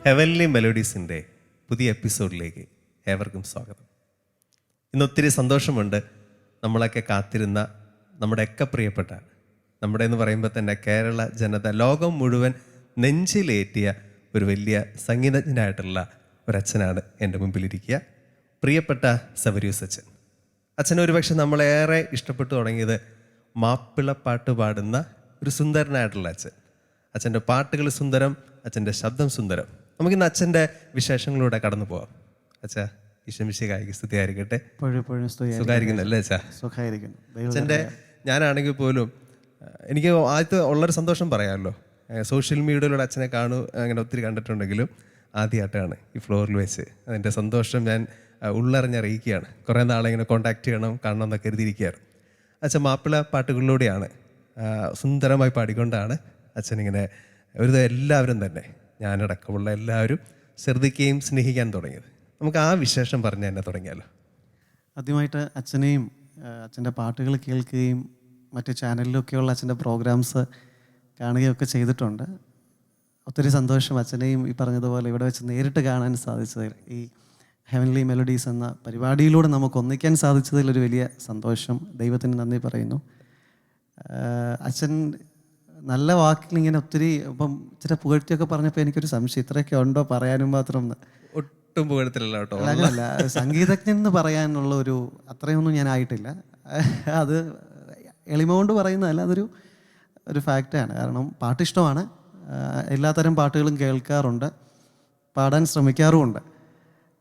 Heavenly മെലഡീസിൻ്റെ പുതിയ എപ്പിസോഡിലേക്ക് ഏവർക്കും സ്വാഗതം. ഇന്ന് ഒത്തിരി സന്തോഷമുണ്ട്. നമ്മളൊക്കെ കാത്തിരുന്ന നമ്മുടെയൊക്കെ പ്രിയപ്പെട്ട, നമ്മുടെ എന്ന് പറയുമ്പോൾ തന്നെ കേരള ജനത, ലോകം മുഴുവൻ നെഞ്ചിലേറ്റിയ ഒരു വലിയ സംഗീതജ്ഞനായിട്ടുള്ള ഒരച്ഛനാണ് എൻ്റെ മുമ്പിലിരിക്കുക. പ്രിയപ്പെട്ട സവരിയൂസ് അച്ഛൻ. അച്ഛൻ ഒരുപക്ഷെ നമ്മളേറെ ഇഷ്ടപ്പെട്ടു തുടങ്ങിയത് മാപ്പിളപ്പാട്ട് പാടുന്ന ഒരു സുന്ദരനായിട്ടുള്ള അച്ഛൻ. അച്ഛൻ്റെ പാട്ടുകൾ സുന്ദരം, അച്ഛൻ്റെ ശബ്ദം സുന്ദരം. നമുക്കിന്ന് അച്ഛൻ്റെ വിശേഷങ്ങളിലൂടെ കടന്നു പോവാം. അച്ഛാ, ഈശ്വമിശിഹായ്ക്ക് സ്തുതിയായിരിക്കട്ടെ. സുഖമായിരിക്കുന്നല്ലേ അച്ഛാ? അച്ഛൻ്റെ ഞാനാണെങ്കിൽ പോലും എനിക്ക് ആദ്യത്തെ ഉള്ളൊരു സന്തോഷം പറയാമല്ലോ. സോഷ്യൽ മീഡിയയിലൂടെ അച്ഛനെ അങ്ങനെ ഒത്തിരി കണ്ടിട്ടുണ്ടെങ്കിലും ആദ്യമായിട്ടാണ് ഈ ഫ്ലോറിൽ വെച്ച് അതിൻ്റെ സന്തോഷം ഞാൻ ഉള്ളറിഞ്ഞറിയിക്കുകയാണ്. കുറേ നാളെ ഇങ്ങനെ കോൺടാക്ട് ചെയ്യണം, കാണണം എന്നൊക്കെ കരുതിയിരിക്കുകയായിരുന്നു. അച്ഛൻ മാപ്പിള പാട്ടുകളിലൂടെയാണ് സുന്ദരമായി പാടിക്കൊണ്ടാണ് അച്ഛനിങ്ങനെ എല്ലാവരും തന്നെ, ഞാനടക്കമുള്ള എല്ലാവരും ശ്രദ്ധിക്കുകയും സ്നേഹിക്കാൻ തുടങ്ങിയത്. നമുക്ക് ആ വിശേഷം പറഞ്ഞ് തന്നെ തുടങ്ങിയാലോ. ആദ്യമായിട്ട് അച്ഛനെയും അച്ഛൻ്റെ പാട്ടുകൾ കേൾക്കുകയും മറ്റ് ചാനലിലൊക്കെയുള്ള അച്ഛൻ്റെ പ്രോഗ്രാംസ് കാണുകയൊക്കെ ചെയ്തിട്ടുണ്ട്. ഒത്തിരി സന്തോഷം അച്ഛനെയും ഈ പറഞ്ഞതുപോലെ ഇവിടെ വെച്ച് നേരിട്ട് കാണാൻ സാധിച്ചതിൽ, ഈ ഹെവൻലി മെലഡീസ് എന്ന പരിപാടിയിലൂടെ നമുക്ക് ഒന്നിക്കാൻ സാധിച്ചതിൽ ഒരു വലിയ സന്തോഷം. ദൈവത്തിന് നന്ദി പറയുന്നു. അച്ഛൻ നല്ല വാക്കിൽ ഇങ്ങനെ ഒത്തിരി ഇപ്പം ഇച്ചിരി പുകഴ്ത്തിയൊക്കെ പറഞ്ഞപ്പോൾ എനിക്കൊരു സംശയം, ഇത്രയൊക്കെ ഉണ്ടോ പറയാനും മാത്രം? ഒട്ടും പുകഴ്ത്തില്ല കേട്ടോ. അല്ല, സംഗീതജ്ഞൻ എന്ന് പറയാനുള്ള ഒരു അത്രയൊന്നും ഞാൻ ആയിട്ടില്ല. അത് എളിമ കൊണ്ട് പറയുന്നതല്ല, അതൊരു ഫാക്റ്റാണ്. കാരണം പാട്ടിഷ്ടമാണ്, എല്ലാത്തരം പാട്ടുകളും കേൾക്കാറുണ്ട്, പാടാൻ ശ്രമിക്കാറുമുണ്ട്.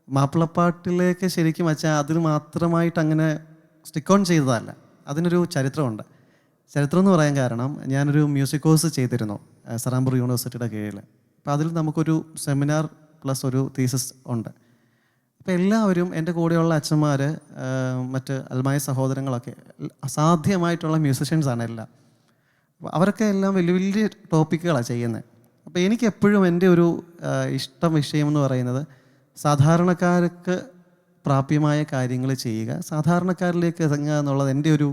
മാപ്പിളപ്പാട്ടിലേക്ക് ശരിക്കും വെച്ചാൽ അതിന് മാത്രമായിട്ട് അങ്ങനെ സ്റ്റിക്ക് ഓൺ ചെയ്തതല്ല, അതിനൊരു ചരിത്രമുണ്ട്. ചരിത്രം എന്ന് പറയാൻ കാരണം, ഞാനൊരു മ്യൂസിക് കോഴ്സ് ചെയ്തിരുന്നു സറാംപൂർ യൂണിവേഴ്സിറ്റിയുടെ കീഴിൽ. അപ്പോൾ അതിൽ നമുക്കൊരു സെമിനാർ പ്ലസ് ഒരു തീസിസ് ഉണ്ട്. അപ്പോൾ എല്ലാവരും എൻ്റെ കൂടെയുള്ള അച്ഛന്മാർ, മറ്റ് അൽമായ സഹോദരങ്ങളൊക്കെ അസാധ്യമായിട്ടുള്ള മ്യൂസിഷ്യൻസാണ് എല്ലാം. അവരൊക്കെ എല്ലാം വലിയ വലിയ ടോപ്പിക്കുകളാണ് ചെയ്യുന്നത്. അപ്പോൾ എനിക്ക് എപ്പോഴും എൻ്റെ ഒരു ഇഷ്ടം വിഷയം എന്ന് പറയുന്നത് സാധാരണക്കാർക്ക് പ്രാപ്യമായ കാര്യങ്ങൾ ചെയ്യുക, സാധാരണക്കാരിലേക്ക് ഇറങ്ങുക എന്നുള്ളത് എൻ്റെ ഒരു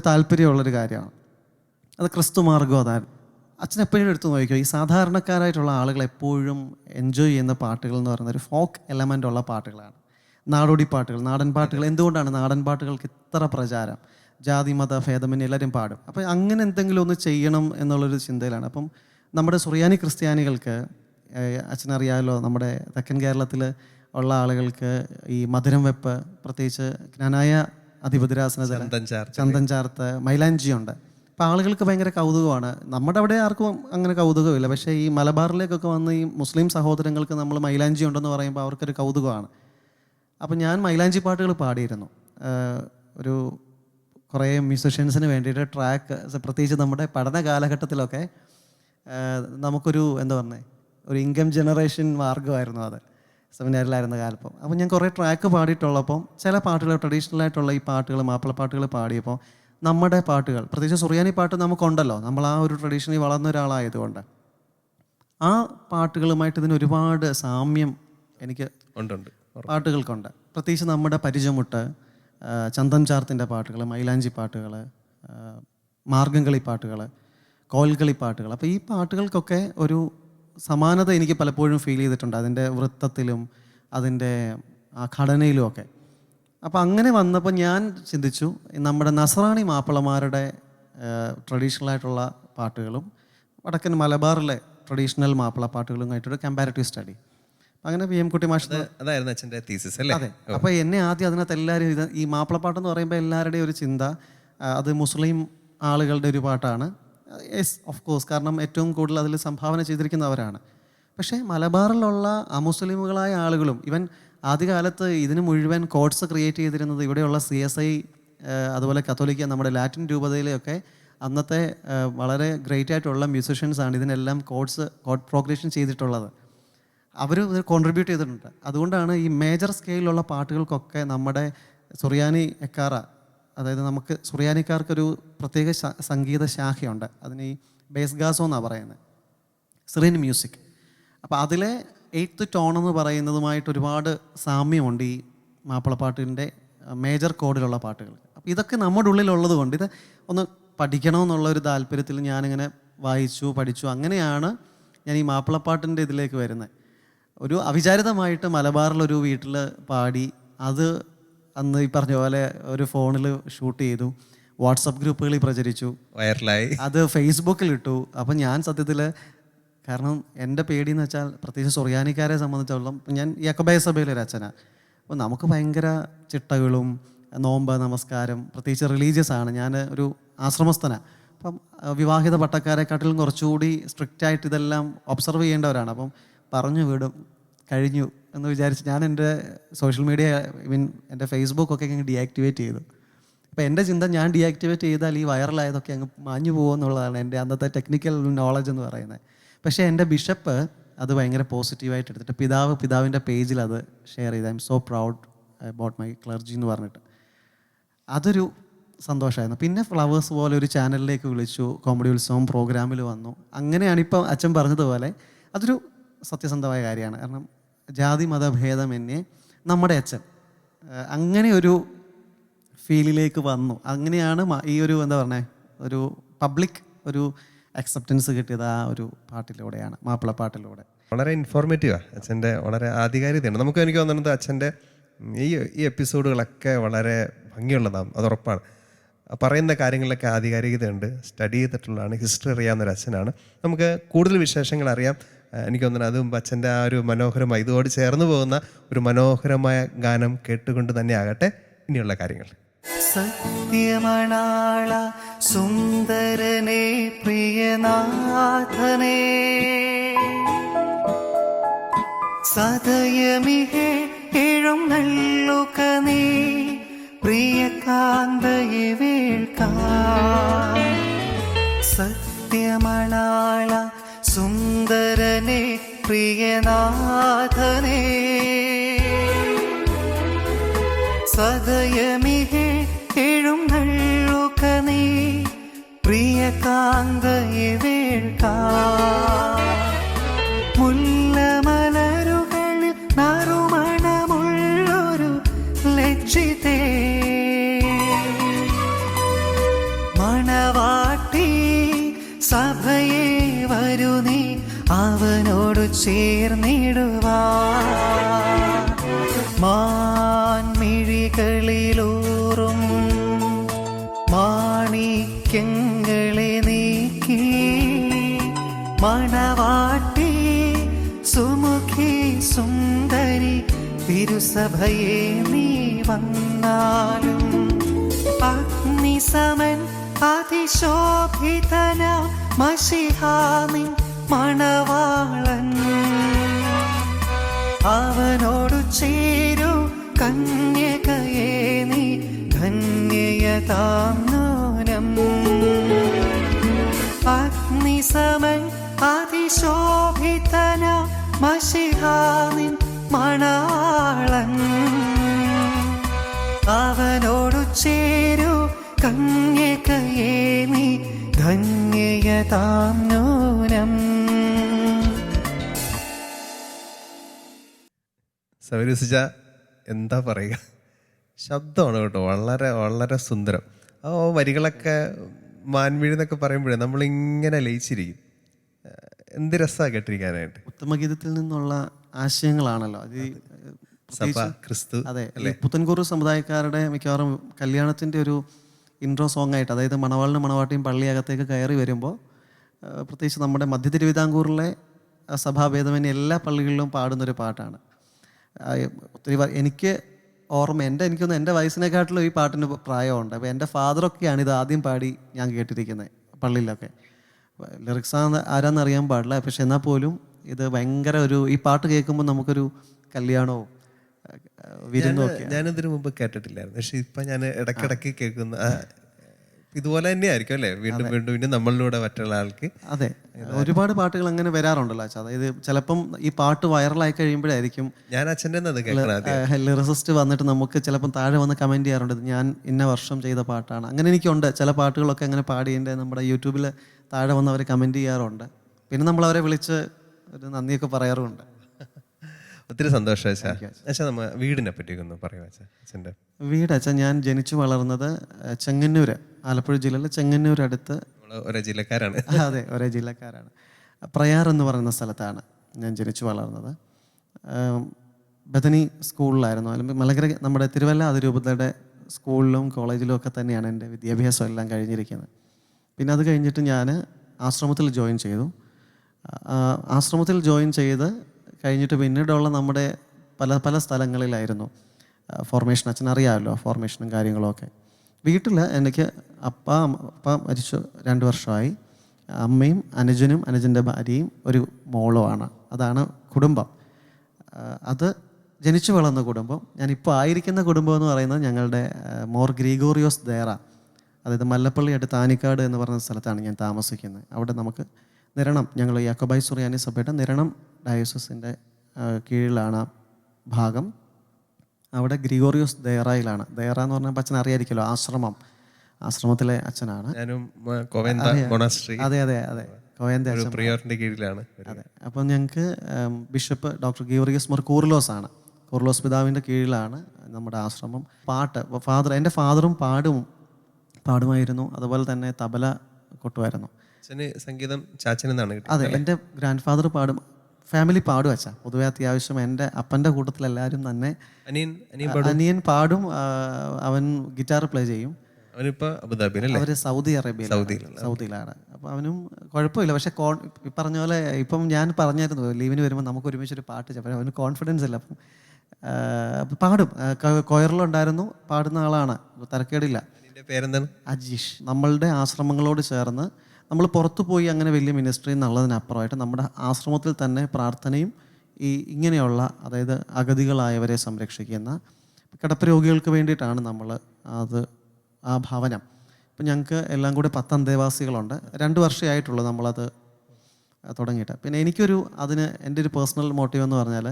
താല്പര്യമുള്ളൊരു കാര്യമാണ്. അത് ക്രിസ്തു മാർഗ്ഗം. അതാണ് അച്ഛൻ എപ്പോഴും എടുത്തു നോക്കിയോ, ഈ സാധാരണക്കാരായിട്ടുള്ള ആളുകൾ എപ്പോഴും എൻജോയ് ചെയ്യുന്ന പാട്ടുകൾ എന്ന് പറയുന്നത് ഒരു ഫോക്ക് എലമെൻ്റ് ഉള്ള പാട്ടുകളാണ്. നാടോടി പാട്ടുകൾ, നാടൻ പാട്ടുകൾ. എന്തുകൊണ്ടാണ് നാടൻ പാട്ടുകൾക്ക് ഇത്ര പ്രചാരം? ജാതി മത ഭേദമന്യേ എല്ലാവരും പാടും. അപ്പം അങ്ങനെ എന്തെങ്കിലും ഒന്ന് ചെയ്യണം എന്നുള്ളൊരു ചിന്തയിലാണ്. അപ്പം നമ്മുടെ സുറിയാനി ക്രിസ്ത്യാനികൾക്ക്, അച്ഛനറിയാമല്ലോ, നമ്മുടെ തെക്കൻ കേരളത്തിൽ ഉള്ള ആളുകൾക്ക് ഈ മധുരം വെപ്പ്, പ്രത്യേകിച്ച് ജ്ഞാനായ അധിപതിരാസന, ചന്ദൻ ചാർത്ത്, മൈലാഞ്ചിയുണ്ട്. അപ്പോൾ ആളുകൾക്ക് ഭയങ്കര കൗതുകമാണ്. നമ്മുടെ അവിടെ ആർക്കും അങ്ങനെ കൗതുകമില്ല. പക്ഷേ ഈ മലബാറിലേക്കൊക്കെ വന്ന് ഈ മുസ്ലിം സഹോദരങ്ങൾക്ക് നമ്മൾ മൈലാഞ്ചി ഉണ്ടെന്ന് പറയുമ്പോൾ അവർക്കൊരു കൗതുകമാണ്. അപ്പം ഞാൻ മൈലാഞ്ചി പാട്ടുകൾ പാടിയിരുന്നു. ഒരു കുറേ മ്യൂസിഷ്യൻസിന് വേണ്ടിയിട്ട് ട്രാക്ക്, പ്രത്യേകിച്ച് നമ്മുടെ പഠന കാലഘട്ടത്തിലൊക്കെ നമുക്കൊരു ഒരു ഇൻകം ജനറേഷൻ മാർഗ്ഗമായിരുന്നു അത്, സെമിനാറിലായിരുന്ന കാലപ്പം. അപ്പോൾ ഞാൻ കുറേ ട്രാക്ക് പാടിയിട്ടുള്ളപ്പം ചില പാട്ടുകൾ, ട്രഡീഷണലായിട്ടുള്ള ഈ പാട്ടുകൾ, മാപ്പിളപ്പാട്ടുകൾ പാടിയപ്പോൾ നമ്മുടെ പാട്ടുകൾ, പ്രത്യേകിച്ച് സുറിയാനി പാട്ട് നമുക്കുണ്ടല്ലോ, നമ്മൾ ആ ഒരു ട്രഡീഷനിൽ വളർന്ന ഒരാളായതുകൊണ്ട് ആ പാട്ടുകളുമായിട്ട് ഇതിന് ഒരുപാട് സാമ്യം എനിക്ക് പാട്ടുകൾക്കുണ്ട്. പ്രത്യേകിച്ച് നമ്മുടെ പരിചമുട്ട്, ചന്ദൻ ചാർത്തിൻ്റെ പാട്ടുകൾ, മൈലാഞ്ചി പാട്ടുകൾ, മാർഗംകളി പാട്ടുകൾ, കോൽകളി പാട്ടുകൾ. അപ്പോൾ ഈ പാട്ടുകൾക്കൊക്കെ ഒരു സമാനത എനിക്ക് പലപ്പോഴും ഫീൽ ചെയ്തിട്ടുണ്ട്, അതിൻ്റെ വൃത്തത്തിലും അതിൻ്റെ ആ ഘടനയിലും ഒക്കെ. അപ്പോൾ അങ്ങനെ വന്നപ്പോൾ ഞാൻ ചിന്തിച്ചു, നമ്മുടെ നസ്രാണി മാപ്പിളമാരുടെ ട്രഡീഷണലായിട്ടുള്ള പാട്ടുകളും വടക്കൻ മലബാറിലെ ട്രഡീഷണൽ മാപ്പിള പാട്ടുകളുമായിട്ടൊരു കമ്പാരിറ്റീവ് സ്റ്റഡി. അങ്ങനെ വി എം കുട്ടി മാഷ്, അതായിരുന്നു അച്ഛൻ്റെ തീസിസ് അല്ലേ? അതെ. അപ്പോൾ എന്നെ ആദ്യം അതിനകത്ത് എല്ലാവരും, ഈ മാപ്പിളപ്പാട്ടെന്ന് പറയുമ്പോൾ എല്ലാവരുടെയും ഒരു ചിന്ത അത് മുസ്ലിം ആളുകളുടെ ഒരു പാട്ടാണ്. യെസ്, ഓഫ് കോഴ്സ്, കാരണം ഏറ്റവും കൂടുതൽ അതിൽ സംഭാവന ചെയ്തിരിക്കുന്നവരാണ്. പക്ഷേ മലബാറിലുള്ള അമുസ്ലിമുകളായ ആളുകളും, ഇവൻ ആദ്യകാലത്ത് ഇതിന് മുഴുവൻ കോഡ്സ് ക്രിയേറ്റ് ചെയ്തിരുന്നത് ഇവിടെയുള്ള CSI, അതുപോലെ കത്തോലിക്ക, നമ്മുടെ ലാറ്റിൻ രൂപതയിലെയൊക്കെ അന്നത്തെ വളരെ ഗ്രേറ്റ് ആയിട്ടുള്ള മ്യൂസിഷ്യൻസാണ് ഇതിനെല്ലാം കോഡ് പ്രോഗ്രഷൻ ചെയ്തിട്ടുള്ളത്. അവർ കോൺട്രിബ്യൂട്ട് ചെയ്തിട്ടുണ്ട്. അതുകൊണ്ടാണ് ഈ മേജർ സ്കെയിലുള്ള പാട്ടുകൾക്കൊക്കെ നമ്മുടെ സുറിയാനി എക്കാറ, അതായത് നമുക്ക് സുറിയാനിക്കാർക്കൊരു പ്രത്യേക സംഗീത ശാഖയുണ്ട്, അതിന് ഈ ബേസ് ഗാസോ എന്നാണ് പറയുന്നത്, സിറിയൻ മ്യൂസിക്. അപ്പോൾ അതിലെ 8th ടോൺ എന്ന് പറയുന്നതുമായിട്ട് ഒരുപാട് സാമ്യമുണ്ട് ഈ മാപ്പിളപ്പാട്ടിൻ്റെ മേജർ കോഡിലുള്ള പാട്ടുകൾ. അപ്പോൾ ഇതൊക്കെ നമ്മുടെ ഉള്ളിലുള്ളത് കൊണ്ട് ഇത് ഒന്ന് പഠിക്കണമെന്നുള്ളൊരു താല്പര്യത്തിൽ ഞാനിങ്ങനെ വായിച്ചു, പഠിച്ചു. അങ്ങനെയാണ് ഞാൻ ഈ മാപ്പിളപ്പാട്ടിൻ്റെ ഇതിലേക്ക് വരുന്നത്. ഒരു അവിചാരിതമായിട്ട് മലബാറിലൊരു വീട്ടിൽ പാടി. അത് അന്ന് ഈ പറഞ്ഞ പോലെ ഒരു ഫോണിൽ ഷൂട്ട് ചെയ്തു, വാട്സപ്പ് ഗ്രൂപ്പുകളിൽ പ്രചരിച്ചു, വൈറലായി, അത് ഫേസ്ബുക്കിൽ ഇട്ടു. അപ്പം ഞാൻ സത്യത്തിൽ, കാരണം എൻ്റെ പേടിയെന്ന് വെച്ചാൽ പ്രത്യേകിച്ച് സൊറിയാനിക്കാരെ സംബന്ധിച്ചിടത്തോളം, ഞാൻ യാക്കോബായ സഭയിലൊരു അച്ഛനാണ്. അപ്പോൾ നമുക്ക് ഭയങ്കര ചിട്ടകളും നോമ്പ് നമസ്കാരം, പ്രത്യേകിച്ച് റിലീജിയസ് ആണ്. ഞാൻ ഒരു ആശ്രമസ്ഥനാണ്. അപ്പം വിവാഹിത പട്ടക്കാരെക്കാട്ടിലും കുറച്ചുകൂടി സ്ട്രിക്റ്റ് ആയിട്ട് ഇതെല്ലാം ഒബ്സർവ് ചെയ്യേണ്ടവരാണ്. അപ്പം പറഞ്ഞു വിടും കഴിഞ്ഞു എന്ന് വിചാരിച്ച് ഞാൻ എൻ്റെ സോഷ്യൽ മീഡിയ, എൻ്റെ ഫേസ്ബുക്കൊക്കെ അങ്ങ് ഡീആക്ടിവേറ്റ് ചെയ്തു. അപ്പോൾ എൻ്റെ ചിന്ത, ഞാൻ ഡീആക്ടിവേറ്റ് ചെയ്താൽ ഈ വൈറലായതൊക്കെ അങ്ങ് മാഞ്ഞു പോകുമെന്നുള്ളതാണ് എൻ്റെ അന്നത്തെ ടെക്നിക്കൽ നോളജ് എന്ന് പറയുന്നത്. പക്ഷേ എൻ്റെ ബിഷപ്പ് അത് ഭയങ്കര പോസിറ്റീവായിട്ട് എടുത്തിട്ട് പിതാവിൻ്റെ പേജിൽ അത് ഷെയർ ചെയ്ത്, I M so proud about my clergy എന്ന് പറഞ്ഞിട്ട്, അതൊരു സന്തോഷമായിരുന്നു. പിന്നെ ഫ്ലവേഴ്സ് പോലെ ഒരു ചാനലിലേക്ക് വിളിച്ചു, കോമഡി ഉത്സവം പ്രോഗ്രാമിൽ വന്നു. അങ്ങനെയാണ് ഇപ്പം അച്ഛൻ പറഞ്ഞതുപോലെ അതൊരു സത്യസന്ധമായ കാര്യമാണ്. കാരണം ജാതി മതഭേദമന്യേ നമ്മുടെ അച്ഛൻ അങ്ങനെ ഒരു ഫീലിലേക്ക് വന്നു. അങ്ങനെയാണ് ഈ ഒരു എന്താ പറഞ്ഞേ, ഒരു പബ്ലിക് ഒരു അക്സെപ്റ്റൻസ് കിട്ടിയത് ആ ഒരു പാട്ടിലൂടെയാണ്, മാപ്പിളപ്പാട്ടിലൂടെ. വളരെ ഇൻഫോർമേറ്റീവാണ് അച്ഛൻ്റെ, വളരെ ആധികാരികതയാണ്. എനിക്ക് തോന്നുന്നത് അച്ഛൻ്റെ ഈ എപ്പിസോഡുകളൊക്കെ വളരെ ഭംഗിയുള്ളതാണ്, അത് ഉറപ്പാണ്. പറയുന്ന കാര്യങ്ങളിലൊക്കെ ആധികാരികതയുണ്ട്, സ്റ്റഡി ചെയ്തിട്ടുള്ളതാണ്, ഹിസ്റ്ററി അറിയാവുന്നൊരു അച്ഛനാണ്. നമുക്ക് കൂടുതൽ വിശേഷങ്ങൾ അറിയാം. എനിക്ക് തോന്നുന്നു അത് മുമ്പ് അച്ഛൻ്റെ ആ ഒരു മനോഹരമായ, ഇതോട് ചേർന്ന് പോകുന്ന ഒരു മനോഹരമായ ഗാനം കേട്ടുകൊണ്ട് തന്നെ ആകട്ടെ ഇനിയുള്ള കാര്യങ്ങൾ. സത്യമണാള സുന്ദരനേ പ്രിയനാഥനേ, സദയമിഹേ എഴുന്നള്ളുക നീ പ്രിയകാന്തയെ വേൾക്കാൻ. സത്യമണാള സുന്ദരനേ പ്രിയനാഥനേ, സദയമിഹേ എഴുന്നള്ളുക നീ പ്രിയകാന്തയെ വേൾക്കാൻ. മുല്ലമലരുകളിൽ നറുമണമുള്ളൊരു ലജ്ജിതേ, മണവാട്ടി സഭയെ വരൂ നീ അവനോടു ചേർന്നിടുവാൻ. മാൻമിഴികളിലൂറും മാണിക്യങ്ങളെ നീക്കി മണവാട്ടി സുമുഖി സുന്ദരി തിരുസഭയെ നീ വന്നാലും. അഗ്നിസമൻ അതിശോഭിതന മഷിഹാമിൻ മണവാളൻ, അവനോടു ചേരൂ കന്യകയെ നീ ധന്യയതാം നൂനം. അഗ്നിസമൻ അതിശോഭിതന മഷിഹാമിൻ മണവാളൻ, അവനോടു ചേരൂ കന്യകയെ നീ ധന്യയതാം നൂനം. സൗരസിച്ച എന്താ പറയുക, ശബ്ദമാണ് കേട്ടോ, വളരെ വളരെ സുന്ദരം. ആ വരികളൊക്കെ മാൻമിഴി എന്നൊക്കെ പറയുമ്പോഴേ നമ്മളിങ്ങനെ ലയിച്ചിരിക്കും. എന്ത് രസമാണ് കേട്ടിരിക്കാനായിട്ട്. ഉത്തമഗീതത്തിൽ നിന്നുള്ള ആശയങ്ങളാണല്ലോ അത്. സഭ, ക്രിസ്തു. അതെ, പുത്തൻകൂറ് സമുദായക്കാരുടെ മിക്കവാറും കല്യാണത്തിൻ്റെ ഒരു ഇൻട്രോ സോങ് ആയിട്ട്, അതായത് മണവാളിനും മണവാട്ടിയും പള്ളിയകത്തേക്ക് കയറി വരുമ്പോൾ, പ്രത്യേകിച്ച് നമ്മുടെ മധ്യ തിരുവിതാംകൂറിലെ സഭാഭേദമന്യേ എല്ലാ പള്ളികളിലും പാടുന്നൊരു പാട്ടാണ്. ഒത്തിരി എനിക്ക് ഓർമ്മ, എനിക്കൊന്ന് എൻ്റെ വയസ്സിനെക്കാട്ടിലും ഈ പാട്ടിന് പ്രായമുണ്ട്. അപ്പോൾ എൻ്റെ ഫാദറൊക്കെയാണ് ഇത് ആദ്യം പാടി ഞാൻ കേട്ടിരിക്കുന്നത് പള്ളിയിലൊക്കെ. ലിറിക്സ് ആരാന്ന് അറിയാൻ പാടില്ല, പക്ഷെ എന്നാൽ പോലും ഇത് ഭയങ്കര ഈ പാട്ട് കേൾക്കുമ്പോൾ നമുക്കൊരു കല്യാണവും വിരുന്നും ഒക്കെ. ഞാനിതിനു മുമ്പ് കേട്ടിട്ടില്ലായിരുന്നു, പക്ഷെ ഇപ്പം ഞാൻ ഇടയ്ക്കിടയ്ക്ക് കേൾക്കുന്ന ഇതുപോലെ തന്നെയായിരിക്കും അല്ലേ, വീണ്ടും വീണ്ടും വീണ്ടും നമ്മളിലൂടെ മറ്റുള്ള ആൾക്ക്. അതെ, ഒരുപാട് പാട്ടുകൾ അങ്ങനെ വരാറുണ്ടല്ലോ അച്ഛാ. അതായത് ചിലപ്പം ഈ പാട്ട് വൈറലായി കഴിയുമ്പോഴായിരിക്കും ഞാൻ അച്ഛൻ്റെ ലിറിസിസ്റ്റ് വന്നിട്ട് നമുക്ക് ചിലപ്പം താഴെ വന്ന് കമൻറ്റ് ചെയ്യാറുണ്ട്, ഞാൻ ഇന്ന വർഷം ചെയ്ത പാട്ടാണ്. അങ്ങനെ എനിക്കുണ്ട് ചില പാട്ടുകളൊക്കെ അങ്ങനെ പാടിയതിൻ്റെ നമ്മുടെ യൂട്യൂബിൽ താഴെ വന്ന് അവർ കമൻറ്റ് ചെയ്യാറുണ്ട്. പിന്നെ നമ്മളവരെ വിളിച്ച് ഒരു നന്ദിയൊക്കെ പറയാറുമുണ്ട്. ഒത്തിരി സന്തോഷം അച്ഛാ. അച്ഛാ, നമ്മ വീടിനെ പറ്റിയൊക്കെ ഒന്ന് പറയുമോ അച്ഛാ? അച്ഛൻ്റെ വീട് അച്ഛൻ, ഞാൻ ജനിച്ചു വളർന്നത് ചെങ്ങന്നൂര്, ആലപ്പുഴ ജില്ലയിലെ ചെങ്ങന്നൂർ അടുത്ത്. ഒരേ ജില്ലക്കാരാണ്. അതെ, ഒരേ ജില്ലക്കാരാണ്. പ്രയാർ എന്ന് പറയുന്ന സ്ഥലത്താണ് ഞാൻ ജനിച്ചു വളർന്നത്. ബദനി സ്കൂളിലായിരുന്നു, അല്ലെങ്കിൽ മലങ്കര നമ്മുടെ തിരുവല്ല അതിരൂപതയുടെ സ്കൂളിലും കോളേജിലും ഒക്കെ തന്നെയാണ് എൻ്റെ വിദ്യാഭ്യാസം എല്ലാം കഴിഞ്ഞിരിക്കുന്നത്. പിന്നെ അത് കഴിഞ്ഞിട്ട് ഞാൻ ആശ്രമത്തിൽ ജോയിൻ ചെയ്തു. ആശ്രമത്തിൽ ജോയിൻ ചെയ്ത് കഴിഞ്ഞിട്ട് പിന്നീടുള്ള നമ്മുടെ പല പല സ്ഥലങ്ങളിലായിരുന്നു ഫോർമേഷൻ. അച്ഛൻ അറിയാമല്ലോ ഫോർമേഷനും കാര്യങ്ങളുമൊക്കെ. വീട്ടിൽ എനിക്ക് അപ്പ മരിച്ചു 2 വർഷമായി. അമ്മയും അനുജനും അനുജൻ്റെ ഭാര്യയും ഒരു മോളുമാണ്. അതാണ് കുടുംബം. അത് ജനിച്ചു വളർന്ന കുടുംബം. ഞാനിപ്പോൾ ആയിരിക്കുന്ന കുടുംബം എന്ന് പറയുന്നത് ഞങ്ങളുടെ മോർ ഗ്രിഗോറിയോസ് ദേറ, അതായത് മല്ലപ്പള്ളി അടുത്ത് ആനിക്കാട് എന്ന് പറയുന്ന സ്ഥലത്താണ് ഞാൻ താമസിക്കുന്നത്. അവിടെ നമുക്ക് നിരണം, ഞങ്ങൾ യാക്കോബായ സുറിയാനി സഭയുടെ നിരണം ഡയോസസിൻ്റെ കീഴിലാണ് ഭാഗം. അവിടെ ഗ്രിഗോറിയോസ് ദേറയിലാണ്. ദേറ എന്ന് പറഞ്ഞാൽ അച്ഛൻ അറിയായിരിക്കുമല്ലോ, ആശ്രമത്തിലെ അച്ഛനാണ്. അതെ അതെ അതെ, കോയൻ്റെ അച്ഛൻ കീഴിലാണ്. അതെ. അപ്പം ഞങ്ങൾക്ക് bishop doctor Geevarghese more Coorilos ആണ്, കൂർലോസ് പിതാവിൻ്റെ കീഴിലാണ് നമ്മുടെ ആശ്രമം. പാട്ട് എൻ്റെ ഫാദറും പാടുമായിരുന്നു, അതുപോലെ തന്നെ തബല കൊട്ടുമായിരുന്നു. സംഗീതം ചാച്ചനെന്നാണ്. അതെ, എൻ്റെ ഗ്രാൻഡ് ഫാദർ പാടും, ഫാമിലി പാടും അച്ഛാ. പൊതുവെ അത്യാവശ്യം എൻ്റെ അപ്പൻ്റെ കൂട്ടത്തിൽ എല്ലാവരും തന്നെ. അനിയൻ പാടും, അവൻ ഗിറ്റാർ പ്ലേ ചെയ്യും. അവര് സൗദി അറേബ്യയിലാണ്. അപ്പോൾ അവനും കുഴപ്പമില്ല. പക്ഷെ പറഞ്ഞ പോലെ ഇപ്പം ഞാൻ പറഞ്ഞായിരുന്നു ലീവിന് വരുമ്പോൾ നമുക്ക് ഒരുമിച്ചൊരു പാട്ട് ചെയ്യാം. അവന് കോൺഫിഡൻസ് ഇല്ല. അപ്പം പാടും, കൊയറിലുണ്ടായിരുന്നു, പാടുന്ന ആളാണ്, തരക്കേടില്ല. പേരെന്താണ്? അജീഷ്. നമ്മളുടെ ആശ്രമങ്ങളോട് ചേർന്ന് നമ്മൾ പുറത്തു പോയി അങ്ങനെ വലിയ മിനിസ്ട്രി എന്നുള്ളതിനപ്പുറമായിട്ട് നമ്മുടെ ആശ്രമത്തിൽ തന്നെ പ്രാർത്ഥനയും ഇങ്ങനെയുള്ള, അതായത് അഗതികളായവരെ സംരക്ഷിക്കുന്ന കിടപ്പ് വേണ്ടിയിട്ടാണ് നമ്മൾ ആ ഭവനം. ഇപ്പം ഞങ്ങൾക്ക് എല്ലാം കൂടി 10 അന്തേവാസികളുണ്ട്. 2 വർഷമായിട്ടുള്ളൂ നമ്മളത് തുടങ്ങിയിട്ട്. പിന്നെ എൻ്റെ ഒരു പേഴ്സണൽ മോട്ടീവ് എന്ന് പറഞ്ഞാൽ,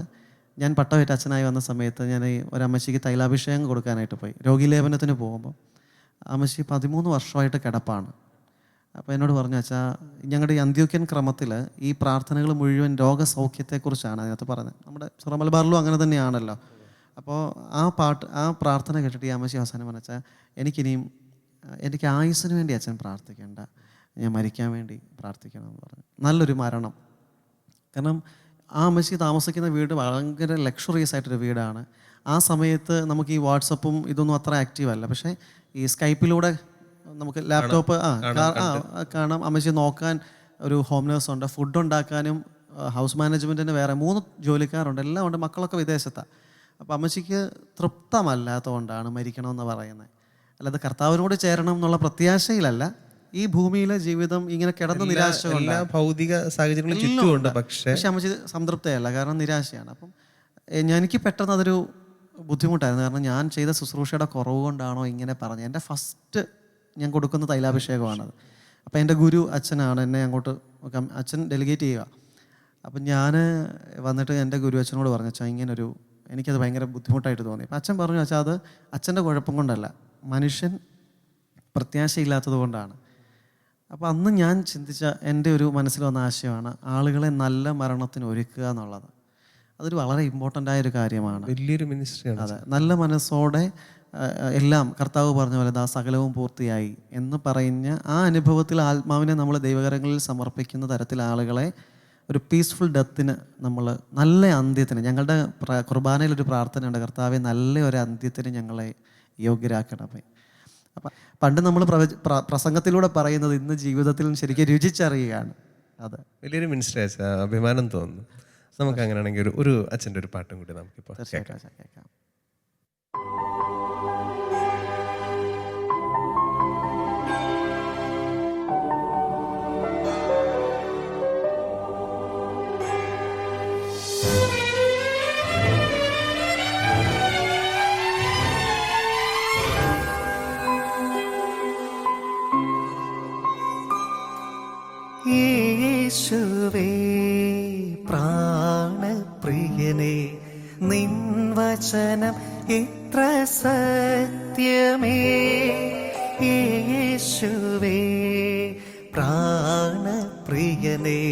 ഞാൻ പട്ടമേറ്റ അച്ഛനായി വന്ന സമയത്ത് ഞാൻ ഒരമ്മച്ചിക്ക് തൈലാഭിഷേകം കൊടുക്കാനായിട്ട് പോയി. രോഗീലേപനത്തിന് പോകുമ്പോൾ അമ്മച്ചി 13 വർഷമായിട്ട് കിടപ്പാണ്. അപ്പോൾ എന്നോട് പറഞ്ഞു, അച്ഛാ ഞങ്ങളുടെ ഈ അന്ത്യോക്യൻ ക്രമത്തിൽ ഈ പ്രാർത്ഥനകൾ മുഴുവൻ രോഗസൗഖ്യത്തെക്കുറിച്ചാണ് അതിനകത്ത് പറഞ്ഞത്. നമ്മുടെ സിറോ മലബാറിലും അങ്ങനെ തന്നെയാണല്ലോ. അപ്പോൾ ആ പ്രാർത്ഥന കേട്ടിട്ട് ഈ അമ്മച്ചി അവസാനം പറഞ്ഞാൽ, എനിക്ക് ആയുസ്സിന് വേണ്ടി അച്ഛൻ പ്രാർത്ഥിക്കേണ്ട, ഞാൻ മരിക്കാൻ വേണ്ടി പ്രാർത്ഥിക്കണം എന്ന് പറഞ്ഞു. നല്ലൊരു മരണം. കാരണം ആ അമ്മച്ചി താമസിക്കുന്ന വീട് ഭയങ്കര ലക്ഷറിയസ് ആയിട്ടൊരു വീടാണ്. ആ സമയത്ത് നമുക്ക് ഈ വാട്സപ്പും ഇതൊന്നും അത്ര ആക്റ്റീവ് അല്ല. പക്ഷേ ഈ സ്കൈപ്പിലൂടെ നമുക്ക് ലാപ്ടോപ്പ് കാണാം. അമ്മച്ചി നോക്കാൻ ഒരു ഹോം നേഴ്സ് ഉണ്ട്, ഫുഡ് ഉണ്ടാക്കാനും ഹൗസ് മാനേജ്മെൻറ്റിന് വേറെ 3 ജോലിക്കാരുണ്ട്, എല്ലാം ഉണ്ട്. മക്കളൊക്കെ വിദേശത്താണ്. അപ്പോൾ അമ്മച്ചിക്ക് തൃപ്തമല്ലാത്തതുകൊണ്ടാണ് മരിക്കണമെന്ന് പറയുന്നത്. അല്ലാതെ കർത്താവിനോട് ചേരണം എന്നുള്ള പ്രത്യാശയിലല്ല. ഈ ഭൂമിയിലെ ജീവിതം ഇങ്ങനെ കിടന്ന് നിരാശ ഭൗതിക സാഹചര്യങ്ങളും, പക്ഷേ അമ്മച്ചി സംതൃപ്തയല്ല, കാരണം നിരാശയാണ്. അപ്പം എനിക്ക് പെട്ടെന്ന് അതൊരു ബുദ്ധിമുട്ടായിരുന്നു. കാരണം ഞാൻ ചെയ്ത ശുശ്രൂഷയുടെ കുറവ് കൊണ്ടാണോ ഇങ്ങനെ പറഞ്ഞത്. എൻ്റെ ഫസ്റ്റ് ഞാൻ കൊടുക്കുന്ന തൈലാഭിഷേകമാണത്. അപ്പോൾ എൻ്റെ ഗുരു അച്ഛനാണ്, എന്നെ അങ്ങോട്ട് അച്ഛൻ ഡെലിഗേറ്റ് ചെയ്യുക. അപ്പം ഞാൻ വന്നിട്ട് എൻ്റെ ഗുരു അച്ഛനോട് പറഞ്ഞു, അച്ഛാ എനിക്കത് ഭയങ്കര ബുദ്ധിമുട്ടായിട്ട് തോന്നി. അപ്പം അച്ഛൻ പറഞ്ഞു, അച്ഛാ അത് അച്ഛൻ്റെ കുഴപ്പം കൊണ്ടല്ല, മനുഷ്യൻ പ്രത്യാശയില്ലാത്തത് കൊണ്ടാണ്. അപ്പോൾ അന്ന് ഞാൻ ചിന്തിച്ച എൻ്റെ ഒരു മനസ്സിൽ വന്ന ആശയമാണ് ആളുകളെ നല്ല മരണത്തിന് ഒരുക്കുക എന്നുള്ളത്. അതൊരു വളരെ ഇമ്പോർട്ടൻ്റ് ആയൊരു കാര്യമാണ്, വലിയൊരു മിനിസ്ട്രിയാണ്. അതെ, നല്ല മനസ്സോടെ എല്ലാം കർത്താവ് പറഞ്ഞ പോലെ സകലവും പൂർത്തിയായി എന്ന് പറഞ്ഞ ആ അനുഭവത്തിൽ ആത്മാവിനെ നമ്മൾ ദൈവകരങ്ങളിൽ സമർപ്പിക്കുന്ന തരത്തിൽ ആളുകളെ ഒരു പീസ്ഫുൾ ഡെത്തിന്, നമ്മൾ നല്ല അന്ത്യത്തിന്, ഞങ്ങളുടെ കുർബാനയിലൊരു പ്രാർത്ഥനയുണ്ട്, കർത്താവെ നല്ല ഒരു അന്ത്യത്തിന് ഞങ്ങളെ യോഗ്യരാക്കണമേ. അപ്പം പണ്ട് നമ്മൾ പ്രസംഗത്തിലൂടെ പറയുന്നത് ഇന്ന് ജീവിതത്തിൽ ശരിക്കും രുചിച്ചറിയുകയാണ്. അതെ, വലിയൊരു മിനിസ്റ്റർ അഭിമാനം തോന്നുന്നു. നമുക്ക് അങ്ങനെയാണെങ്കിൽ ഒരു അച്ഛൻ്റെ ഒരു പാട്ടും കൂടി നമുക്കിപ്പോൾ കേൾക്കാം. യേശുവേ പ്രാണപ്രിയനേ, നിൻ വചനം എത്ര സത്യമേ. യേശുവേ പ്രാണപ്രിയനേ,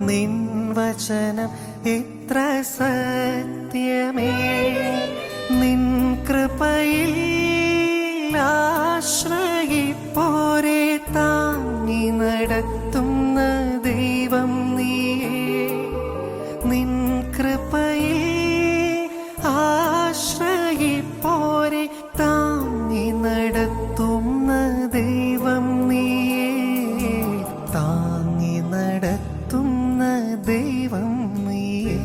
നിൻ വചനം എത്ര സത്യമേ. നിൻ കൃപയിൽ ആശ്രയിപ്പോരെ താങ്ങി നടത്തുന്ന ദൈവം നീയേ. നിൻ കൃപയെ ആശ്രയിപ്പോരെ താങ്ങി നടത്തുന്ന ദൈവം നീയേ, താങ്ങി നടത്തുന്ന ദൈവം നീയേ.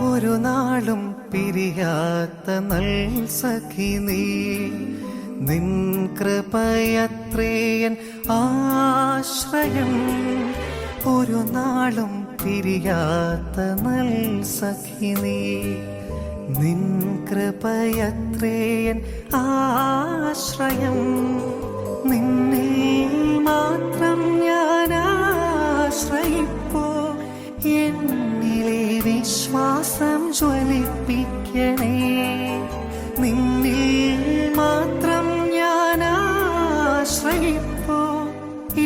ഒരു നാളും പിരിയാത്ത നൽ സഖി നീ, നിൻ കൃപയത്രേയൻ ആശ്രയം. ഒരു നാളും പിരിയാത്ത നൽ സഖി നീ, നിൻ കൃപയത്രേയൻ ആശ്രയം. നിന്നിൽ മാത്രം ഞാൻ ആശ്രയിപ്പോ, എന്നിലെ വിശ്വാസം ജ്വലിപ്പിക്കണേ. നിന്നിൽ മാത്രം ഞാൻ ആശ്രയിപ്പോ,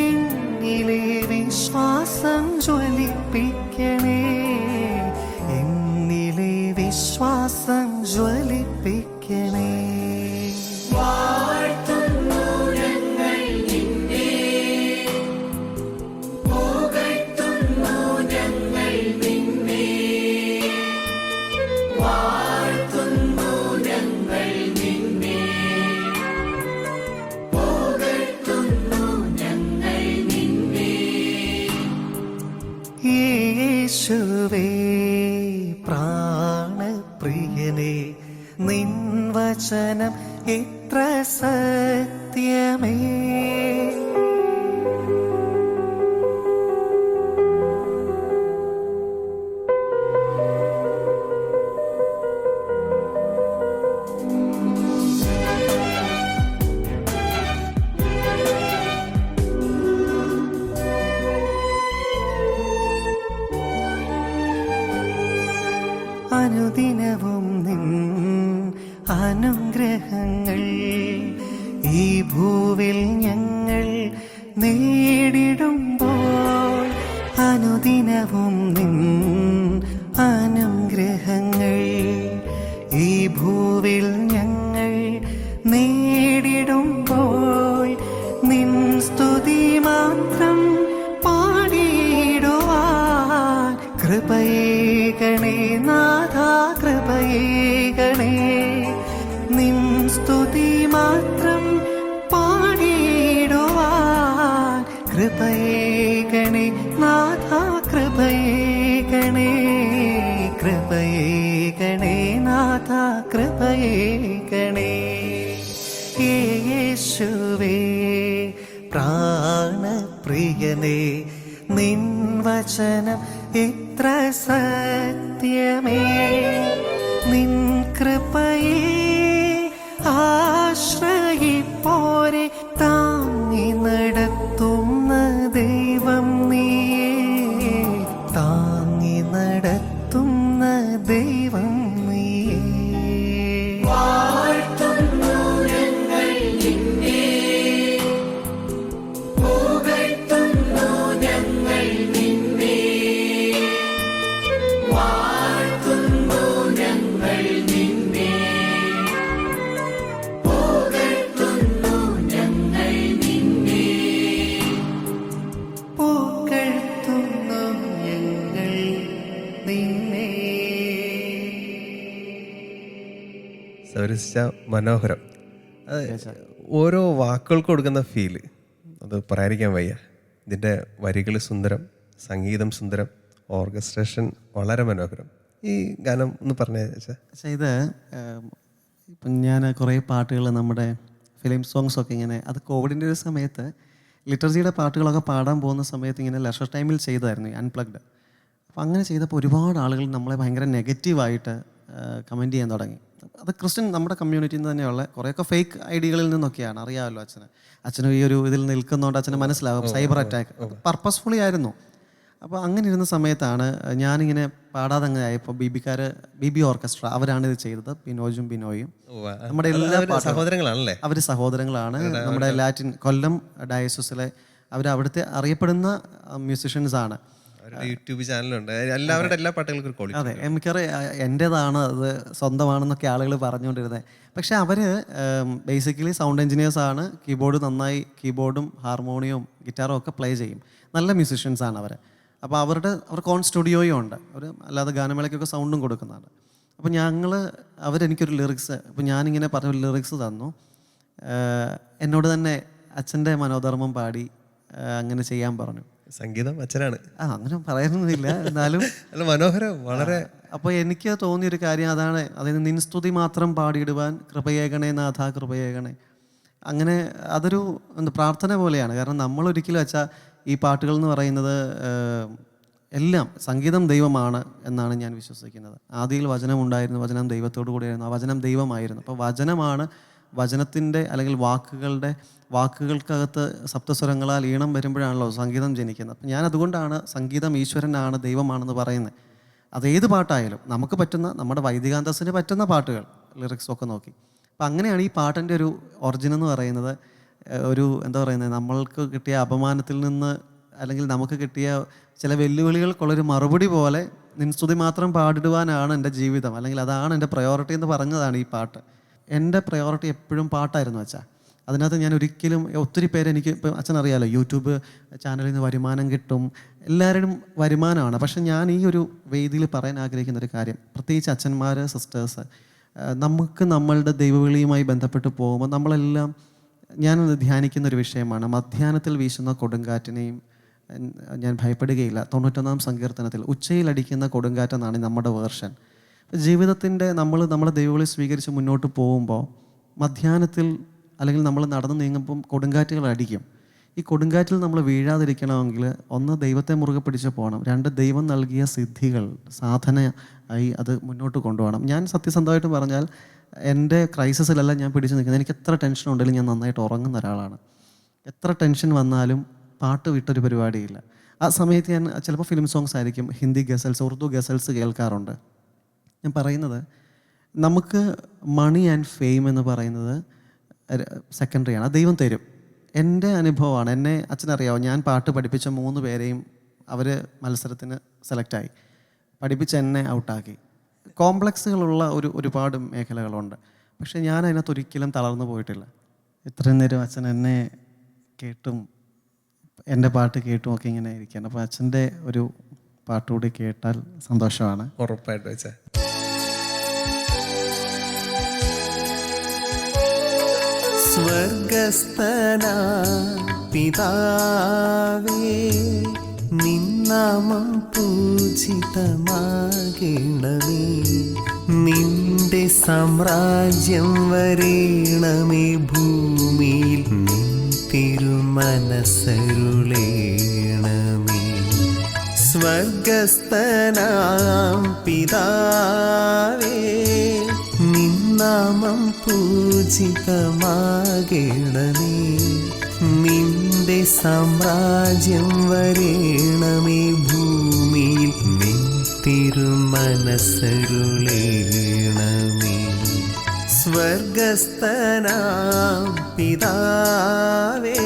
എന്നിലെ വിശ്വാസം ജ്വലിപ്പിക്കണേ. എന്നിലെ വിശ്വാസം ജ്വലിപ്പിക്കണേ. യേശുവേ പ്രാണപ്രിയനേ, നിൻ വചനം എത്ര സത്യമേ. അനുദിനവും നിൻ അനുഗ്രഹങ്ങൾ ഈ ഭൂവിൽ ഞങ്ങൾ നേടിടുമ്പോൾ, അനുദിനവും നിൻ അനുഗ്രഹങ്ങൾ ഈ ഭൂവിൽ ഞങ്ങൾ നേടിടുമ്പോൾ, നിൻ സ്തുതി മാത്രം പാടിയിടുവാൻ കൃപയേകണേ നാഥ, കൃപയേകണേ. നിൻ സ്തുതി മാത്രം പാടിയിടുവാൻ കൃപയേകണേ നാഥ, കൃപയേകണേ. കൃപയേകണേ നാഥ, കൃപയേകണേ. യേശുവേ പ്രാണപ്രിയനേ, നിൻ വചനം എത്ര സത്യമേ. നിൻ കൃപയെ ആശ്രയിപ്പോരെ താങ്ങി നടത്തുന്ന ദൈവം നീയേ, താങ്ങി നടത്തുന്ന ദൈവം നീയേ. സൗരസിച്ച മനോഹരം. ഓരോ വാക്കുകൾക്ക് കൊടുക്കുന്ന ഫീല് അത് പറയാതിരിക്കാൻ വയ്യ. ഇതിൻ്റെ വരികൾ സുന്ദരം, സംഗീതം സുന്ദരം, ഓർക്കസ്ട്രേഷൻ വളരെ മനോഹരം. ഈ ഗാനം ഒന്ന് പറഞ്ഞേ ചേച്ചാ. ഇത് ഇപ്പം ഞാൻ കുറേ പാട്ടുകൾ നമ്മുടെ ഫിലിം സോങ്സൊക്കെ ഇങ്ങനെ, അത് കോവിഡിൻ്റെ ഒരു സമയത്ത് ലിറ്റർജിയുടെ പാട്ടുകളൊക്കെ പാടാൻ പോകുന്ന സമയത്ത് ഇങ്ങനെ ലെഷർ ടൈമിൽ ചെയ്തായിരുന്നു അൺപ്ലഗ്ഡ്. അപ്പം അങ്ങനെ ചെയ്തപ്പോൾ ഒരുപാട് ആളുകൾ നമ്മളെ ഭയങ്കര നെഗറ്റീവായിട്ട് കമൻറ്റ് ചെയ്യാൻ തുടങ്ങി. അത് ക്രിസ്ത്യൻ നമ്മുടെ കമ്മ്യൂണിറ്റിയിൽ നിന്ന് തന്നെയുള്ള കുറേയൊക്കെ ഫേക്ക് ഐഡിയകളിൽ നിന്നൊക്കെയാണ്. അറിയാമല്ലോ അച്ഛനും ഈ ഒരു ഇതിൽ നിൽക്കുന്നതുകൊണ്ട് അച്ഛന് മനസ്സിലാവും സൈബർ അറ്റാക്ക് പർപ്പസ്ഫുള്ളി ആയിരുന്നു. അപ്പോൾ അങ്ങനെ ഇരുന്ന സമയത്താണ് ഞാനിങ്ങനെ പാടാതെ അങ്ങനെ ആയപ്പോൾ ബി ഓർക്കസ്ട്ര അവരാണ് ഇത് ചെയ്തത്. ബിനോയും നമ്മുടെ എല്ലാ സഹോദരങ്ങളാണല്ലേ? അവർ സഹോദരങ്ങളാണ്. നമ്മുടെ ലാറ്റിൻ കൊല്ലം ഡയസസിലെ അവിടുത്തെ അറിയപ്പെടുന്ന മ്യൂസിഷ്യൻസ് ആണ്. യൂട്യൂബ് ചാനലുണ്ട്, എല്ലാവരുടെ എല്ലാ പാട്ടുകൾക്കും ക്വാളിറ്റി. അതെ, എനിക്കറിയാം എൻ്റേതാണ് അത്, സ്വന്തമാണെന്നൊക്കെ ആളുകൾ പറഞ്ഞുകൊണ്ടിരുന്നത്. പക്ഷേ അവർ ബേസിക്കലി സൗണ്ട് എഞ്ചിനീയേഴ്സ് ആണ്. കീബോർഡും ഹാർമോണിയവും ഗിറ്റാറും ഒക്കെ പ്ലേ ചെയ്യും. നല്ല മ്യൂസിഷ്യൻസ് ആണ് അവർ. അപ്പോൾ അവർക്ക് ഓൺ സ്റ്റുഡിയോയും ഉണ്ട്. അവർ അല്ലാതെ ഗാനമേളയ്ക്കൊക്കെ സൗണ്ടും കൊടുക്കുന്നതാണ്. അപ്പോൾ അവരെനിക്കൊരു ലിറിക്സ്, അപ്പോൾ ഞാനിങ്ങനെ പറഞ്ഞൊരു ലിറിക്സ് തന്നു. എന്നോട് തന്നെ അച്ഛൻ്റെ മനോധർമ്മം പാടി അങ്ങനെ ചെയ്യാൻ പറഞ്ഞു. സംഗീതം അച്ഛനാണ്, അങ്ങനെ പറയാനൊന്നുമില്ല, എന്നാലും മനോഹരം വളരെ. അപ്പോൾ എനിക്ക് തോന്നിയൊരു കാര്യം അതാണ്, അതായത് നിൻ സ്തുതി മാത്രം പാടിയിടുവാൻ കൃപയേകണേ നാഥ കൃപയേകണേ. അങ്ങനെ അതൊരു പ്രാർത്ഥന പോലെയാണ്. കാരണം നമ്മളൊരിക്കലും വെച്ചാൽ ഈ പാട്ടുകൾ എന്ന് പറയുന്നത് എല്ലാം സംഗീതം ദൈവമാണ് എന്നാണ് ഞാൻ വിശ്വസിക്കുന്നത്. ആദിയിൽ വചനം ഉണ്ടായിരുന്നു, വചനം ദൈവത്തോടു കൂടിയായിരുന്നു, ആ വചനം ദൈവമായിരുന്നു. അപ്പോൾ വചനമാണ്, വചനത്തിൻ്റെ അല്ലെങ്കിൽ വാക്കുകൾക്കകത്ത് സപ്തസ്വരങ്ങളാൽ ഈണം വരുമ്പോഴാണല്ലോ സംഗീതം ജനിക്കുന്നത്. അപ്പം ഞാൻ അതുകൊണ്ടാണ് സംഗീതം ഈശ്വരനാണ്, ദൈവമാണെന്ന് പറയുന്നത്. അതേത് പാട്ടായാലും നമുക്ക് പറ്റുന്ന, നമ്മുടെ വൈദികാന്തസ്സിന് പറ്റുന്ന പാട്ടുകൾ ലിറിക്സൊക്കെ നോക്കി. അപ്പം അങ്ങനെയാണ് ഈ പാട്ടിൻ്റെ ഒരു ഒറിജിൻ എന്ന് പറയുന്നത്. ഒരു എന്താ പറയുന്നത്, നമ്മൾക്ക് കിട്ടിയ അപമാനത്തിൽ നിന്ന് അല്ലെങ്കിൽ നമുക്ക് കിട്ടിയ ചില വെല്ലുവിളികൾക്കുള്ളൊരു മറുപടി പോലെ നിൻസ്തുതി മാത്രം പാടിടുവാനാണ് എൻ്റെ ജീവിതം, അല്ലെങ്കിൽ അതാണ് എൻ്റെ പ്രയോറിറ്റി എന്ന് പറഞ്ഞതാണ് ഈ പാട്ട്. എൻ്റെ പ്രയോറിറ്റി എപ്പോഴും പാട്ടായിരുന്നു വെച്ചാൽ. അതിനകത്ത് ഞാൻ ഒരിക്കലും, ഒത്തിരി പേര് എനിക്ക് ഇപ്പം അച്ഛനറിയാമല്ലോ, യൂട്യൂബ് ചാനലിൽ നിന്ന് വരുമാനം കിട്ടും, എല്ലാവരും വരുമാനമാണ്. പക്ഷെ ഞാൻ ഈ ഒരു വേദിയിൽ പറയാൻ ആഗ്രഹിക്കുന്ന ഒരു കാര്യം, പ്രത്യേകിച്ച് അച്ഛന്മാർ, സിസ്റ്റേഴ്സ്, നമുക്ക് നമ്മളുടെ ദൈവവിളിയുമായി ബന്ധപ്പെട്ട് പോകുമ്പോൾ നമ്മളെല്ലാം, ഞാനത് ധ്യാനിക്കുന്ന ഒരു വിഷയമാണ്, മധ്യാഹ്നത്തിൽ വീശുന്ന കൊടുങ്കാറ്റിനെയും ഞാൻ ഭയപ്പെടുകയില്ല. 91-ാം സങ്കീർത്തനത്തിൽ ഉച്ചയിലടിക്കുന്ന കൊടുങ്കാറ്റെന്നാണ് നമ്മുടെ വേർഷൻ. ജീവിതത്തിൻ്റെ നമ്മുടെ ദൈവവിളി സ്വീകരിച്ച് മുന്നോട്ട് പോകുമ്പോൾ മധ്യാഹ്നത്തിൽ അല്ലെങ്കിൽ നമ്മൾ നടന്നു നീങ്ങുമ്പം കൊടുങ്കാറ്റുകൾ അടിക്കും. ഈ കൊടുങ്കാറ്റിൽ നമ്മൾ വീഴാതിരിക്കണമെങ്കിൽ ഒന്ന് ദൈവത്തെ മുറുകെ പിടിച്ച് പോകണം, രണ്ട് ദൈവം നൽകിയ സിദ്ധികൾ സാധനയായി അത് മുന്നോട്ട് കൊണ്ടുപോകണം. ഞാൻ സത്യസന്ധമായിട്ട് പറഞ്ഞാൽ എൻ്റെ ക്രൈസിസിലെല്ലാം ഞാൻ പിടിച്ച് നിൽക്കുന്നത്, എനിക്ക് എത്ര ടെൻഷൻ ഉണ്ടെങ്കിലും ഞാൻ നന്നായിട്ട് ഉറങ്ങുന്ന ഒരാളാണ്. എത്ര ടെൻഷൻ വന്നാലും പാട്ട് വിട്ടൊരു പരിപാടിയില്ല. ആ സമയത്ത് ഞാൻ ചിലപ്പോൾ ഫിലിം സോങ്സ് ആയിരിക്കും, ഹിന്ദി ഗസൽസ്, ഉറുദു ഗസൽസ് കേൾക്കാറുണ്ട്. ഞാൻ പറയുന്നത്, നമുക്ക് മണി ആൻഡ് ഫെയിം എന്ന് പറയുന്നത് സെക്കൻഡറിയാണ്, അത് ദൈവം തരും. എൻ്റെ അനുഭവമാണ്. എന്നെ അച്ഛനറിയാമോ, ഞാൻ പാട്ട് പഠിപ്പിച്ച 3 പേരെയും അവർ മത്സരത്തിന് സെലക്റ്റായി, പഠിപ്പിച്ച് എന്നെ ഔട്ടാക്കി. കോംപ്ലക്സുകളുള്ള ഒരുപാട് മേഖലകളുണ്ട്. പക്ഷേ ഞാൻ അതിനകത്ത് ഒരിക്കലും തളർന്നു പോയിട്ടില്ല. ഇത്രയും നേരം അച്ഛൻ എന്നെ കേട്ടും എൻ്റെ പാട്ട് കേട്ടും ഒക്കെ ഇങ്ങനെ ഇരിക്കുകയാണ്. അപ്പോൾ അച്ഛൻ്റെ ഒരു പാട്ടുകൂടി കേട്ടാൽ സന്തോഷമാണ്. ഉറപ്പായിട്ട് വെച്ചാൽ സ്വർഗസ്ഥന പിതാവേ, നിന്നാമം പൂജിതമാകണമേ, നിന്റെ സാമ്രാജ്യം വരേണമേ, ഭൂമിയിൽ നിൻ തിരുമനസ്സരുളേണമേ. സ്വർഗസ്ഥനാം പിതാവേ, നിന്നാമം പൂജിതമാകണമേ, നിന്റെ സാമ്രാജ്യം വരേണമേ, ഭൂമിയിൽ നിൻ തിരുമനസ്സരുളേണമേ. സ്വർഗസ്ഥനാം പിതാവേ.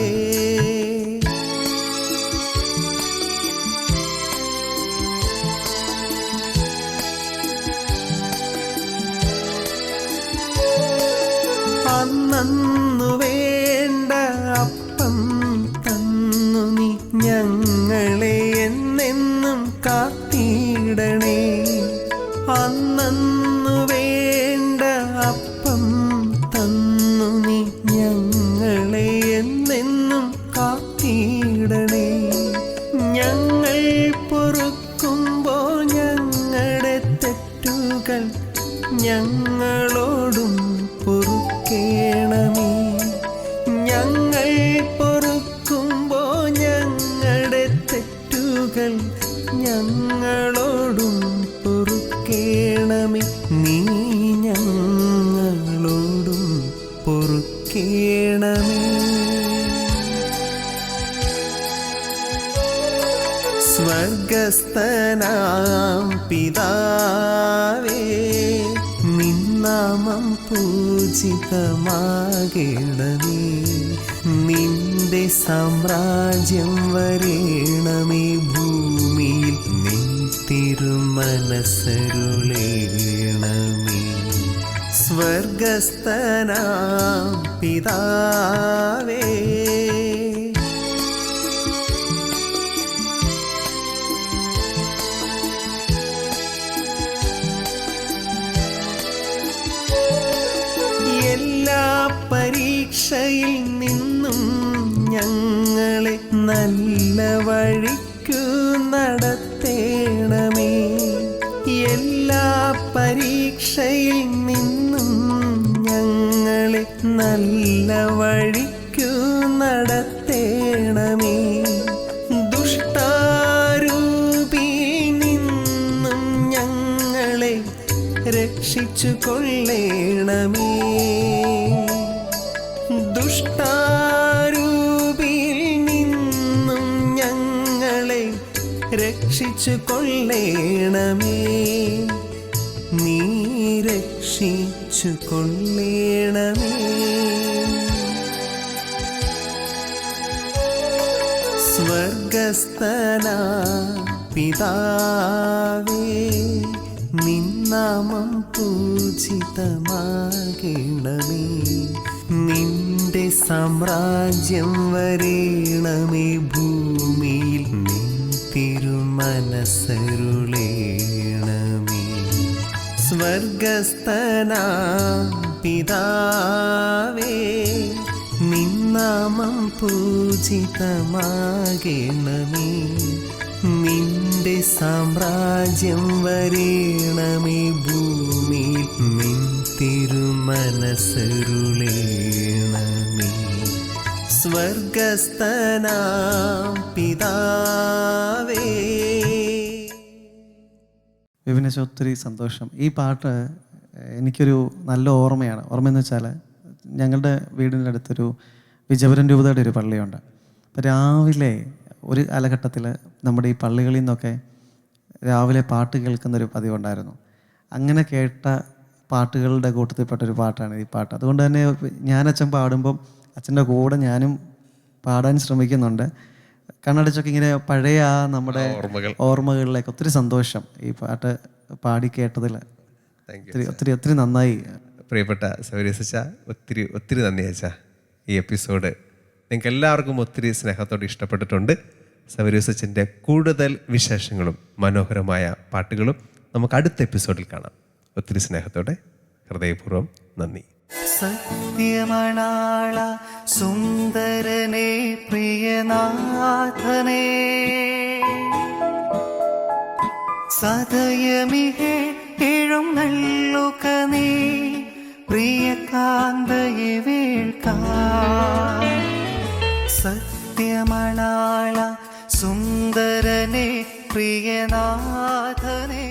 അന്നു വേണ്ട അപ്പം തന്നു നീ ഞങ്ങളെ എന്നെന്നും കാത്തിടണേ. അന്നു വേണ്ട അപ്പം തന്നു നീ ഞങ്ങളെ എന്നെന്നും കാത്തിടണേ. ഞങ്ങൾ പൊറുക്കുമ്പോൾ ഞങ്ങളുടെ തെറ്റുകൾ ഞങ്ങളോടും പൊറുക്കേണമേ. ഞങ്ങൾ പൊറുക്കുമ്പോൾ ഞങ്ങളുടെ തെറ്റുകൾ ഞങ്ങളോ നീ ഞങ്ങളോടും പൊറുക്കേണമേ. സ്വർഗസ്ഥനാം പിതാവേ, നിന്നാമം പൂജിതമാകേണമേ. നിന്റെ സാമ്രാജ്യം വരേണമേ. ഭൂമിയിൽ നിൻ തിരുമനസ്സരുളേണമേ. സ്വർഗസ്ഥനാം പിതാവേ, എല്ലാ പരീക്ഷയിൽ നിന്നും ഞങ്ങളെ നല്ല വഴിക്കു നടത്തേണമേ. എല്ലാ പരീക്ഷയിൽ നിന്നും ഞങ്ങളെ നല്ല വഴിക്കു നടത്തേണമേ. ദുഷ്ടാരൂപിയിൽ നിന്നും ഞങ്ങളെ രക്ഷിച്ചു കൊള്ളേണമേ. ദുഷ്ടാരൂപിയിൽ നിന്നും ഞങ്ങളെ രക്ഷിച്ചു കൊള്ളേണമേ. നീ രക്ഷിച്ചു കൊള്ളേണമേ. സ്വർഗസ്ഥനാം പിതാവേ, നിന്നാമം പൂജിതമാകേണമേ. നിന്റെ സാമ്രാജ്യം വരേണമേ. ഭൂമിയിൽ നിൻ തിരുമനസ്സരുളേണമേ. സ്വർഗസ്ഥനാം പിതാവേ, നിന്നാമം പൂജിതമാകേണമേ. നിന്റെ സാമ്രാജ്യം വരേണമേ. ഭൂമിയിൽ നിൻ തിരുമനസ്സരുളേണമേ. സ്വർഗസ്ഥനാം പിതാവേ. വിപിനേശ്, ഒത്തിരി സന്തോഷം. ഈ പാട്ട് എനിക്കൊരു നല്ല ഓർമ്മയാണ്. ഓർമ്മയെന്ന് വെച്ചാൽ ഞങ്ങളുടെ വീടിൻ്റെ അടുത്തൊരു വിജയപുരം രൂപതയുടെ ഒരു പള്ളിയുണ്ട്. അപ്പോൾ രാവിലെ ഒരു കാലഘട്ടത്തിൽ നമ്മുടെ ഈ പള്ളികളിൽ നിന്നൊക്കെ രാവിലെ പാട്ട് കേൾക്കുന്നൊരു പതിവുണ്ടായിരുന്നു. അങ്ങനെ കേട്ട പാട്ടുകളുടെ കൂട്ടത്തിൽപ്പെട്ടൊരു പാട്ടാണ് ഈ പാട്ട്. അതുകൊണ്ട് തന്നെ അച്ഛൻ പാടുമ്പം അച്ഛൻ്റെ കൂടെ ഞാനും പാടാൻ ശ്രമിക്കുന്നുണ്ട്. കണ്ണടച്ചൊക്കെ ഇങ്ങനെ പഴയ ആ നമ്മുടെ ഓർമ്മകളിലേക്ക്. ഒത്തിരി സന്തോഷം ഈ പാട്ട് പാടി കേട്ടതിൽ. ഒത്തിരി ഒത്തിരി നന്നായി. പ്രിയപ്പെട്ട സൗരേഷ് അച്ഛാ, ഒത്തിരി ഒത്തിരി നന്ദി അച്ഛാ. ഈ എപ്പിസോഡ് നിങ്ങൾക്ക് എല്ലാവർക്കും ഒത്തിരി സ്നേഹത്തോടെ ഇഷ്ടപ്പെട്ടിട്ടുണ്ട്. സൗരേഷ് അച്ഛൻ്റെ കൂടുതൽ വിശേഷങ്ങളും മനോഹരമായ പാട്ടുകളും നമുക്ക് അടുത്ത എപ്പിസോഡിൽ കാണാം. ഒത്തിരി സ്നേഹത്തോടെ, ഹൃദയപൂർവ്വം നന്ദി. സത്യമണാള സുന്ദരനേ പ്രിയനാഥനേ, സദയമിഹേ എഴുന്നള്ളുക നീ പ്രിയകാന്തയെ വേൾക്കാൻ. സത്യമണാള സുന്ദരനേ പ്രിയനാഥനേ,